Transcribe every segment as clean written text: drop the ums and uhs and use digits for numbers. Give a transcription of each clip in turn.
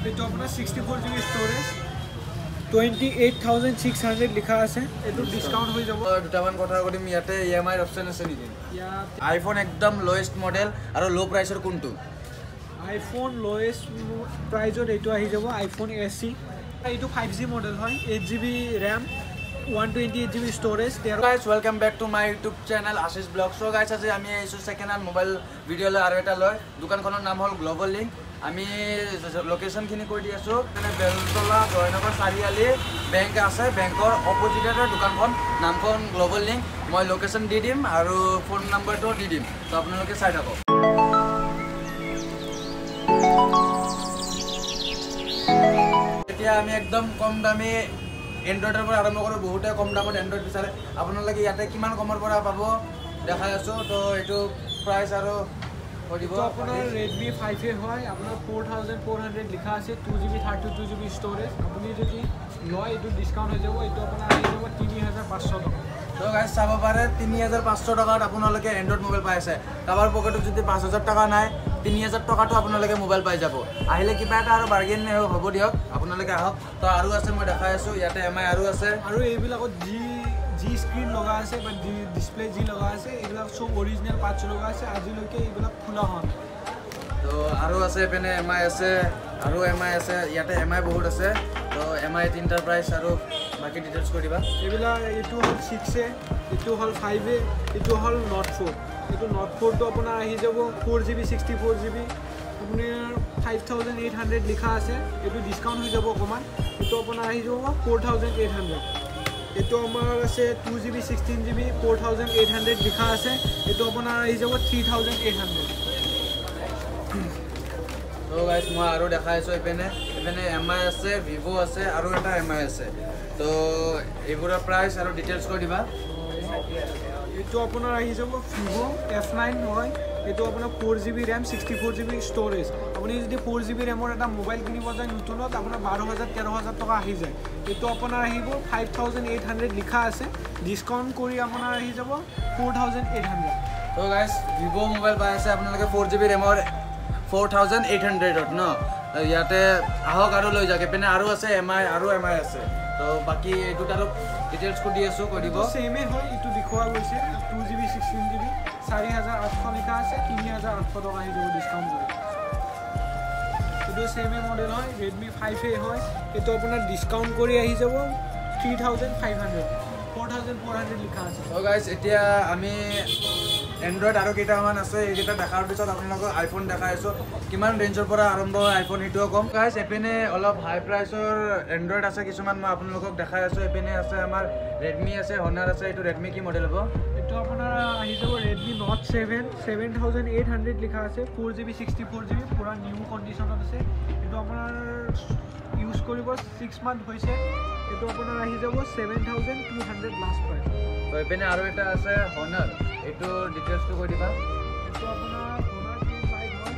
এইটো আপোনাৰ 64GB storage 28,600 লিখা আছে এইটো ডিছকাউণ্ট হৈ যাব দুটামান কথা কৰিম ইয়াতে EMI অপশ্যন আছে নেকি আইফোন একদম লোয়েষ্ট মডেল আৰু লো প্ৰাইচৰ কোনটো আইফোন লোয়েষ্ট প্ৰাইজত এইটো আহি যাব আইফোন SE এইটো 5G মডেল হয় 8GB RAM 128GB storage guys welcome back to my YouTube channel Ashish vlog so guys আজি আমি এইছো সেকেন্ড হ্যান্ড মোবাইল ভিডিও লৈ আৰু এটা লৈ দোকানখনৰ নাম হ'ল গ্লোবাল লিংক আমি লোকেশন খিনি কৈ দি আছো মানে বেলতলা জয়নগৰ চাৰিআলি বেংক আছে বেংকৰ অপজিটৰ দোকানখন নামখন গ্লোবাল লিংক মই লোকেশন দি দিম আৰু ফোন নাম্বাৰটো দি দিম তো আপোনালোকে চাই থাকক এতিয়া আমি একদম কম দামী এন্ড্ৰইডৰ পৰা আৰম্ভ কৰোঁ বহুতে কম দামত এন্ড্ৰইড বিচাৰে আপোনালোকে ইয়াতে কিমান কমৰ পৰা পাব দেখাই আছোঁ তো এইটো প্ৰাইচ আৰু কৰিব আপোনাৰ Redmi 5A হয় আপোনাৰ 4400 লিখা আছে 2GB 32GB ষ্ট'ৰেজ আপুনি যদি লয় এইটো ডিছকাউণ্ট হৈ যাব এইটো আপোনাৰ আহি যাব 3500 টকা তো গাইজ চাব পাৰে 3500 টকাত আপোনালোকে এন্ড্ৰইড মোবাইল পাই আছে কাৰোবাৰ পকেটত যদি 5000 টকা নাই 3000 টকাটো আপোনালোকে মোবাইল পাই যাব আহিলে কিবা এটা আৰু বাৰ্গেন হ'ব দিয়ক আপোনালোকে আহক তো আৰু আছে মই দেখাই আছোঁ ইয়াতে MI আৰু আছে আৰু এইবিলাকত জি স্ক্ৰীন লগা আছে বা ডিছপ্লে যি লগা আছে এইবিলাক সব অৰিজিনেল পাৰ্টছ লগা আছে আজিলৈকে এইবিলাক খোলা হোৱা নাই তো আৰু আছে এপিনে MI আছে আৰু MI আছে ইয়াতে MI বহুত আছে তো MI তিনিটাৰ প্ৰাইচ আৰু বাকি ডিটেইলছ কৈ দিবা এইবিলাক এইটো হ'ল 6A এইটো হ'ল 5A এইটো হ'ল Note 4 এইটো Note 4টো আপোনাৰ আহি যাব 4GB 64GB আপুনি 5800 লিখা আছে এইটো ডিছকাউণ্ট হৈ যাব অকণমান এইটো আপোনাৰ আহি যাব 4800 এইটো আমাৰ আছে 2GB 16GB 4800 লিখা আছে এইটো আপোনাৰ আহি যাব 3800 তো গাইজ মই আৰু দেখাই আছোঁ এপিনে MI আছে ভিভো আছে আৰু এটা MI আছে তো এইবোৰৰ প্ৰাইচ আৰু ডিটেইলছ কৈ দিবা এইটো আপোনাৰ আহি যাব ভিভো F9 হয় এইটো আপোনাৰ 4GB RAM 64GB ষ্ট'ৰেজ আপুনি যদি 4GB ৰেমৰ এটা মোবাইল কিনিব যায় নতুনত আপোনাৰ 12000-13000 টকা আহি যায় এইটো আপোনাৰ আহিব 5800 লিখা আছে ডিছকাউণ্ট কৰি আপোনাৰ আহি যাব 4800 তো গাইজ ভিভো মোবাইল পাই আছে আপোনালোকে 4GB ৰেমৰ 4800ত ন ইয়াতে আহক আৰু লৈ যাওক এপিনে আৰু আছে MI আৰু MI আছে তো বাকি এই দুটাৰো ডিটেইলছ কৈ দি আছোঁ কৈ দিব চেমে হয় এইটো দেখুওৱা গৈছে 2GB 16GB 4800 লিখা আছে 3800 টকা আহি যাব ডিছকাউণ্ট কৰি এইটো চেমে মডেল হয় Redmi 5A হয় এইটো আপোনাৰ ডিছকাউণ্ট কৰি আহি যাব 3500 4400 লিখা আছে তো গাইজ এতিয়া আমি এন্ড্ৰইড আৰু কেইটামান আছে এইকেইটা দেখাৰ পিছত আপোনালোকক আইফোন দেখাই আছোঁ কিমান ৰেঞ্জৰ পৰা আৰম্ভ হয় আইফোন সেইটোও কম গাইজ এপিনে অলপ হাই প্ৰাইচৰ এন্ড্ৰইড আছে কিছুমান মই আপোনালোকক দেখাই আছোঁ এপিনে আছে আমাৰ Redmi আছে Honor আছে এইটো Redmi কি মডেল হ'ব এইটো আপোনাৰ আহি যাব Redmi Note 7 7800 লিখা আছে 4GB 64GB পুৰা নিউ কণ্ডিশ্যনত আছে এইটো আপোনাৰ ইউজ কৰিব 6 মান্থ হৈছে এইটো আপোনাৰ আহি যাব 7200 লাষ্ট প্ৰাইচ তো এপিনে আৰু এটা আছে Honor এইটো ডিটেইলছটো কৈ দিবা এইটো আপোনাৰ Honor K5 হয়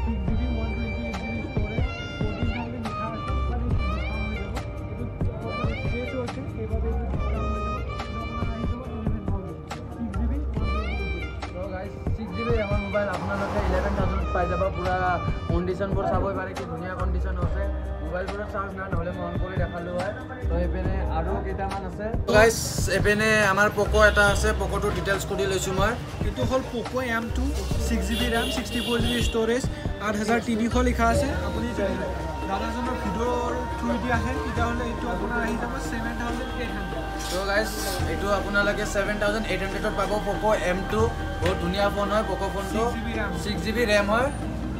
6GB 128GB ষ্ট'ৰেজ 14000 লিখা আছে মানে ডিছকাউণ্ট হৈ যাব এইটো আপোনাৰ স্পেচো আছে সেইবাবে এইটো ডিছকাউণ্ট হৈ যাব এইটো আপোনাৰ আহি যাব 11000 6GB 128GB তো গাইজ 6GB আমাৰ মোবাইল আপোনালোকে 11000 পাই যাব পুৰা কণ্ডিশ্যনবোৰ চাবই পাৰে কি ধুনীয়া কণ্ডিশ্যন আছে মোবাইলবোৰৰ চাৰ্জ নাই নহ'লে মই অন কৰি দেখালোঁ হয় তো এইপিনে আৰু কেইটামান আছে গাইজ এইপিনে আমাৰ প'ক' এটা আছে প'ক'টো ডিটেইলছ কৰি লৈছোঁ মই এইটো হ'ল Poco' M2 6GB RAM 64GB storage 8300 লিখা আছে আপুনি যদি দাদাজনৰ ভিডিঅ'ৰ থ্ৰুদি আহে তেতিয়াহ'লে এইটো আপোনাৰ আহি যাব 7800 তো গাইজ এইটো আপোনালোকে 7800ত পাব প'ক' M2 বহুত ধুনীয়া ফোন হয় প'ক' ফোনটো 6GB RAM হয়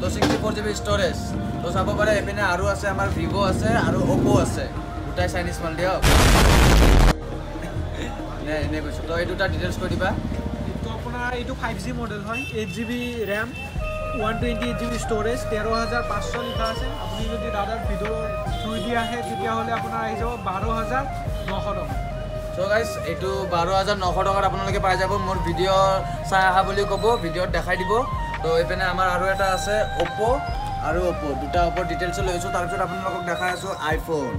তো 64GB ষ্ট'ৰেজ তো চাব পাৰে এইপিনে আৰু আছে আমাৰ ভিভো আছে আৰু অ'প' আছে দুটাই চাইনিজ মাল দিয়ক এনে কৈছোঁ তো এই দুটা ডিটেইলছ কৈ দিবা এইটো আপোনাৰ এইটো 5G মডেল হয় 8GB RAM 128GB ষ্ট'ৰেজ 13500 লিখা আছে আপুনি যদি দাদাৰ ভিডিঅ'ৰ থ্ৰুদি আহে তেতিয়াহ'লে আপোনাৰ আহি যাব 12900 টকা তো গাইজ এইটো 12900 টকাত আপোনালোকে পাই যাব মোৰ ভিডিঅ' চাই আহা বুলি ক'ব ভিডিঅ'ত দেখাই দিব তো এইপিনে আমাৰ আৰু এটা আছে অ'প' আৰু অ'প' দুটা অ'প'ৰ ডিটেইলছ লৈছোঁ তাৰপিছত আপোনালোকক দেখাই আছোঁ আইফোন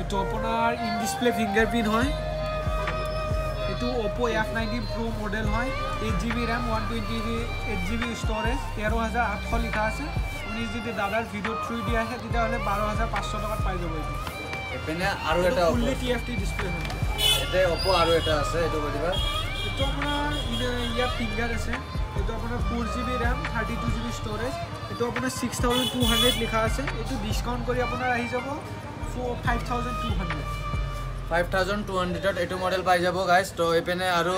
এইটো আপোনাৰ ইন ডিছপ্লে ফিংগাৰপ্ৰিণ্ট হয় এইটো Oppo F90 Pro মডেল হয় 8GB RAM 128GB ষ্ট'ৰেজ 13800 লিখা আছে আপুনি যদি দাদাৰ ভিডিঅ' থ্ৰু দি আহে তেতিয়াহ'লে 12,500 টকাত পাই যাব এইটো এপিনে আৰু এটা ফুল্লি TFT ডিছপ্লে হয় এতে Oppo আৰু এটা আছে এইটো কৈ দিবা এইটো আপোনাৰ ইয়াত ফিংগাৰ আছে এইটো আপোনাৰ 4GB RAM 32GB ষ্ট'ৰেজ এইটো আপোনাৰ 6,200 লিখা আছে এইটো ডিছকাউণ্ট কৰি আপোনাৰ আহি যাব 5,200 এইটো মডেল পাই যাব গাইজ তো এইপিনে আৰু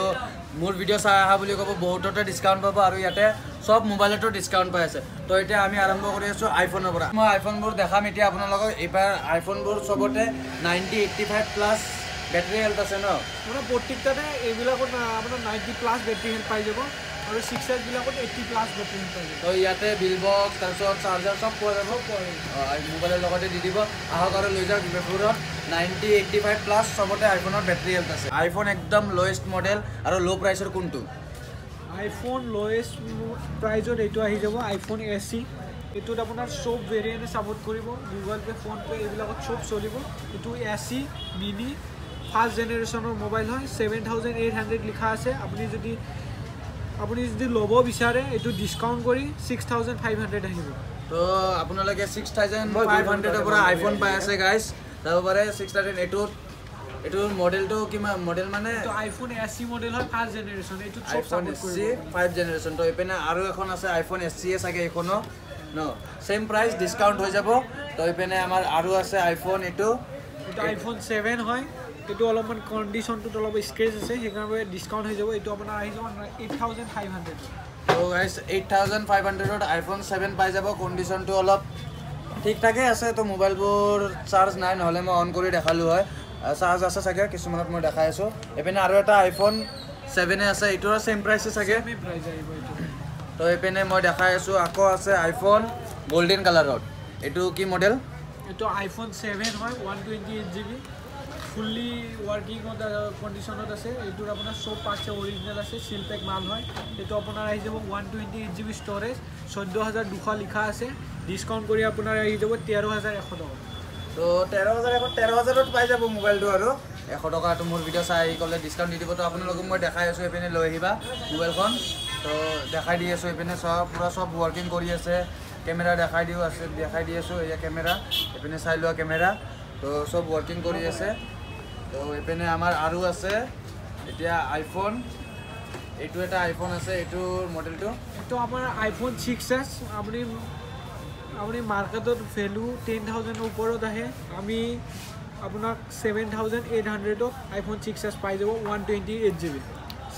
মোৰ ভিডিঅ' চাই আহা বুলি ক'ব বহুততে ডিছকাউণ্ট পাব আৰু ইয়াতে সব মোবাইলতো ডিছকাউণ্ট পাই আছে তো এতিয়া আমি আৰম্ভ কৰি আছোঁ আইফোনৰ পৰা মই আইফোনবোৰ দেখাম এতিয়া আপোনালোকক এইবাৰ আইফোনবোৰ চবতে 90-85+ বেটাৰী হেল্থ আছে ন আপোনাৰ প্ৰত্যেকটাতে এইবিলাকত আপোনাৰ 90+ বেটাৰী হেল্থ পাই যাব আৰু 6S বিলাকত 80+ বেটাৰী হেল্থ পাই যাব তো ইয়াতে বিল বক্স তাৰপিছত চাৰ্জাৰ চব পোৱা যাব মোবাইলৰ লগতে দি দিব আহক আৰু লৈ যাওক বেফুৰত 90-85+ চবতে আইফোনৰ বেটাৰী হেল্থ আছে আইফোন একদম লোৱেষ্ট মডেল আৰু ল' প্ৰাইচৰ কোনটো আইফোন লোৱেষ্ট প্ৰাইজত এইটো আহি যাব আইফোন SE এইটোত আপোনাৰ চব ভেৰিয়েণ্টে ছাপোৰ্ট কৰিব গুগল পে' ফোন পে' এইবিলাকত চব চলিব এইটো SE মিনি ফাৰ্ষ্ট জেনেৰেশ্যনৰ মোবাইল হয় 7,800 লিখা আছে আপুনি যদি ল'ব বিচাৰে এইটো ডিছকাউণ্ট কৰি 6,500 আহিব তো আপোনালোকে 6,500ৰ পৰা আইফোন পাই আছে গাইজ যাব পাৰে 6,000 এইটোৰ মডেলটো কিমান মডেল মানে আইফোন SE মডেল হয় ফাৰ্ষ্ট জেনেৰেশ্যন এইটো আইফোন SE 5 জেনেৰেশ্যন তো এইপিনে আৰু এখন আছে আইফোন SE চাগে এইখনো ন সেম প্ৰাইচ ডিছকাউণ্ট হৈ যাব তো এইপিনে আমাৰ আৰু আছে আইফোন এইটো আইফোন 7 হয় এইটো অলপমান কণ্ডিশ্যনটোত অলপ স্ক্ৰেচ আছে সেইকাৰণে ডিছকাউণ্ট হৈ যাব এইটো আপোনাৰ আহি যাব 8,500 তো গাইজ 8,500ত আইফোন 7 পাই যাব কণ্ডিশ্যনটো অলপ ঠিক ঠাকে আছে তো মোবাইলবোৰ চাৰ্জ নাই নহ'লে মই অন কৰি দেখালোঁ হয় চাৰ্জ আছে চাগে কিছুমানত মই দেখাই আছোঁ এইপিনে আৰু এটা আইফোন 7 আছে এইটোৰ চেম প্ৰাইচে চাগে তো এইপিনে মই দেখাই আছোঁ আকৌ আছে আইফোন গোল্ডেন কালাৰত এইটো কি মডেল এইটো আইফোন 7 হয় 128GB ফুল্লি ৱৰ্কিং কণ্ডিশ্যনত আছে এইটোৰ আপোনাৰ চব পাৰ্টছে অৰিজিনেল আছে চিল পেক মাল হয় এইটো আপোনাৰ আহি যাব 128GB ষ্ট'ৰেজ 14,200 লিখা আছে ডিছকাউণ্ট কৰি আপোনাৰ আহি যাব 13,100 টকা তো 13,000ত পাই যাব মোবাইলটো আৰু 100 টকাটো মোৰ ভিডিঅ' চাই ক'লে ডিছকাউণ্ট দি দিব তো আপোনালোকক মই দেখাই আছোঁ এইপিনে লৈ আহিবা মোবাইলখন তো দেখাই দি আছোঁ এইপিনে পূৰা চব ৱৰ্কিং কৰি আছে কেমেৰা দেখাই দি আছোঁ এয়া কেমেৰা এইপিনে চাই লোৱা কেমেৰা তো চব ৱৰ্কিং কৰি আছে তো এইপিনে আমাৰ আৰু আছে এতিয়া আইফোন এইটো এটা আইফোন আছে এইটোৰ মডেলটো এইটো আমাৰ আইফোন 6s আপুনি মাৰ্কেটত ভেলু 10,000ৰ ওপৰত আহে আমি আপোনাক 7,800ত আইফোন 6s পাই যাব 128GB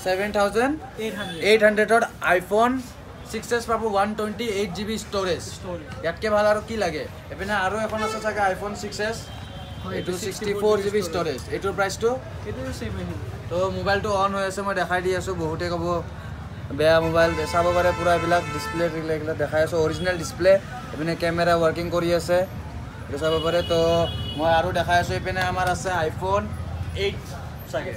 7,800ত আইফোন 6s পাব 128GB ষ্ট'ৰেজ ইয়াতকৈ ভাল আৰু কি লাগে এইপিনে আৰু এখন আছে চাগে আইফোন 6s এইটো 64GB ষ্ট'ৰেজ এইটোৰ প্ৰাইচটো এইটো চেম আহিব তো মোবাইলটো অন হৈ আছে মই দেখাই দি আছোঁ বহুতে ক'ব বেয়া মোবাইল চাব পাৰে পূৰা এইবিলাক ডিছপ্লে এইবিলাক দেখাই আছোঁ অৰিজিনেল ডিছপ্লে এইপিনে কেমেৰা ৱৰ্কিং কৰি আছে এইটো চাব পাৰে তো মই আৰু দেখাই আছোঁ এইপিনে আমাৰ আছে আইফোন 8 চাগে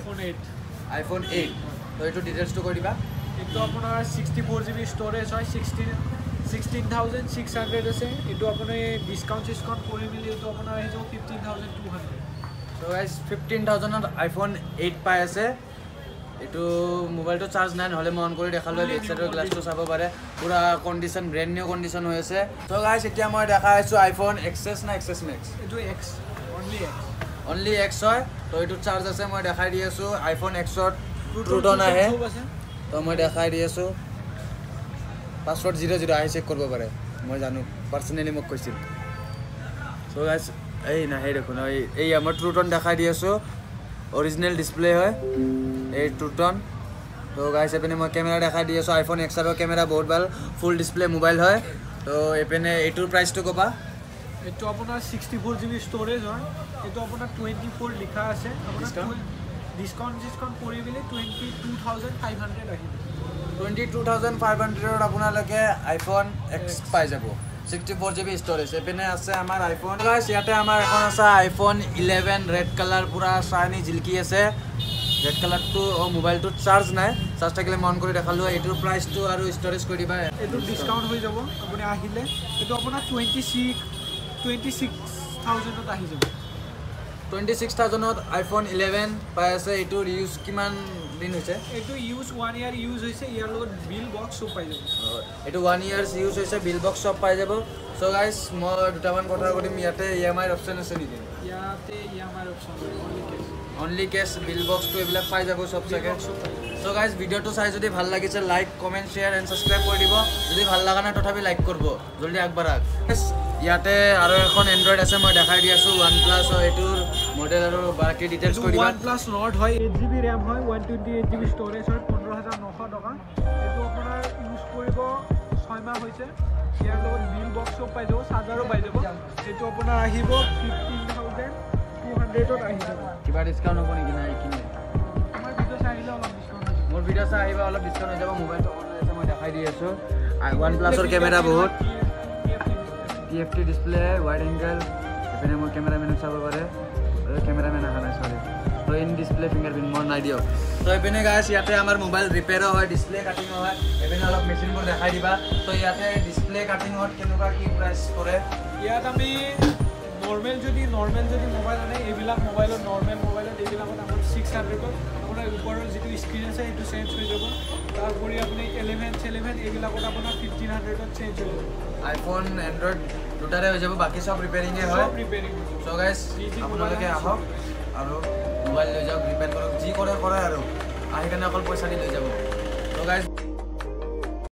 আইফোন 8 তো এইটো ডিটেইলছটো কৈ দিবা এইটো আপোনাৰ 64GB ষ্ট'ৰেজ হয় 16,600 আছে এইটো আপুনি ডিছকাউণ্ট কৰি মেলি এইটো আপোনাৰ আহি যাব 15,200 তো গাইজ 15,000ত আইফোন 8 পাই আছে এইটো মোবাইলটো চাৰ্জ নাই নহ'লে মই অন কৰি দেখালোঁ বেক চাইডৰ গ্লাছটো চাব পাৰে পূৰা কণ্ডিশ্যন ব্ৰেণ্ড নিউ কণ্ডিশ্যন হৈ আছে তো গাইজ এতিয়া মই দেখাই আছোঁ আইফোন XS না XS Max এইটো X অনলি X হয় তো এইটোত চাৰ্জ আছে মই দেখাই দি আছোঁ আইফোন Xত ট্ৰুটন আহে তো মই দেখাই দি আছোঁ পাছৱৰ্ড 00 আহি চেক কৰিব পাৰে মই জানো পাৰ্চনেলি মোক কৈছিল চ' গাইজ এই নাহে দেখোন এই মই ট্ৰুটন দেখাই দি আছোঁ অৰিজিনেল ডিছপ্লে হয় এই ট্ৰুটন তো গাইজ এইপিনে মই কেমেৰা দেখাই দি আছোঁ আইফোন XR কেমেৰা বহুত ভাল ফুল ডিছপ্লে মোবাইল হয় তো এইপিনে এইটোৰ প্ৰাইচটো ক'বা এইটো আপোনাৰ 64GB ষ্ট'ৰেজ হয় এইটো আপোনাৰ 24 লিখা আছে ডিছকাউণ্ট কৰি পেলাই 22,500 আহিব 22,500ত আপোনালোকে আইফোন X পাই যাব 64GB ষ্ট'ৰেজ এইপিনে আছে আমাৰ আইফোন গাইজ ইয়াতে আমাৰ এখন আছে আইফোন 11 ৰেড কালাৰ পূৰা চাইনি জিলকি আছে ৰেড কালাৰটো মোবাইলটোত চাৰ্জ নাই চাৰ্জ থাকিলে মই অন কৰি দেখালোঁ এইটোৰ প্ৰাইচটো আৰু ষ্ট'ৰেজ কৰি দিবা এইটো ডিছকাউণ্ট হৈ যাব আপুনি আহিলে এইটো আপোনাৰ 26,000ত আহি যাব 26,000ত iPhone 11 পাই আছে এইটোৰ ইউজ কিমান দিন হৈছে এইটো ইউজ 1 ইয়াৰ ইউজ হৈছে ইয়াৰ লগত বিল বক্স সব পাই যাব এইটো 1 ইয়াৰ্স ইউজ হৈছে বিল বক্স সব পাই যাব সো গাইস মই দুটামান কথা কৰিম ইয়াতে EMI অপচন আছে নেকি ইয়াতে EMI অপচন অনলি কেছ বিল বক্সটো এইবিলাক পাই যাব সব চাগে সো গাইস ভিডিওটো চাই যদি ভাল লাগিছে like comment share and subscribe কৰি দিব যদি ভাল লাগা না তথাপি লাইক কৰিব জলদি আগবাঢ়াক ইয়াতে আৰু এখন এন্ড্ৰইড আছে মই দেখাই দি আছো OnePlus এটোৰ মডেল আৰু বাকি ডিটেইলছ কৰি দিবা OnePlus Nord হয় 8GB RAM হয় 128GB স্টোৰেজ হয় 15900 টকা এটো আপোনাৰ ইউজ কৰিব 6 মাহ হৈছে ইয়াৰ লগত বিল বক্সও পাই যাব চাৰ্জাৰো পাই যাব এটো আপোনাৰ আহিব 15200 ত আহি যাব কিবা ডিসকাউন্ট হ'ব নেকি নাই কিনে আমাৰ ভিডিও চাইলে অলপ ডিসকাউন্ট হৈ যাব মোৰ ভিডিও চাই আহিবা অলপ ডিসকাউন্ট হৈ যাব মোবাইলটো অন আছে মই দেখাই দি আছো OnePlus কেমেৰা বহুত TFT ডিসপ্লে ওয়াইড এঙ্গেল এখানে মোৰ ক্যামেৰামেন চাব পাৰে ক্যামেৰামেন আহা নাই সৰি তো ইন ডিসপ্লে ফিঙ্গাৰপ্ৰিন্ট মোৰ নাই দিও তো এপিনে গাইস ইয়াতে আমাৰ মোবাইল ৰিপেয়াৰ হয় ডিসপ্লে কাটিং হয় এপিনে অলপ মেচিনবোৰ দেখাই দিবা তো ইয়াতে ডিসপ্লে কাটিংত কেনেকুৱা কি প্ৰাইস কৰে ইয়াত আমি নৰ্মেল যদি মোবাইল আনে এইবিলাক মোবাইলত নৰ্মেল মোবাইলত এইবিলাকত আমাৰ 600 আপোনাৰ ওপৰৰ যিটো স্ক্ৰীন আছে সেইটো চেঞ্জ হৈ যাব তাৰপৰে আপনি 11 এইবিলাকত আপোনাৰ 1500 ত চেঞ্জ হৈ যাব আইফোন এন্ড্ৰইড দুটাৰে হৈ যাব বাকি সব ৰিপেয়াৰিং হয় সব ৰিপেয়াৰিং সো গাইস আপোনালোকে আহক আৰু মোবাইল লৈ যাওক ৰিপেয়াৰ কৰক যি কৰে কৰে আৰু আহি কেনে অকল পইচা দি লৈ যাব সো গাইস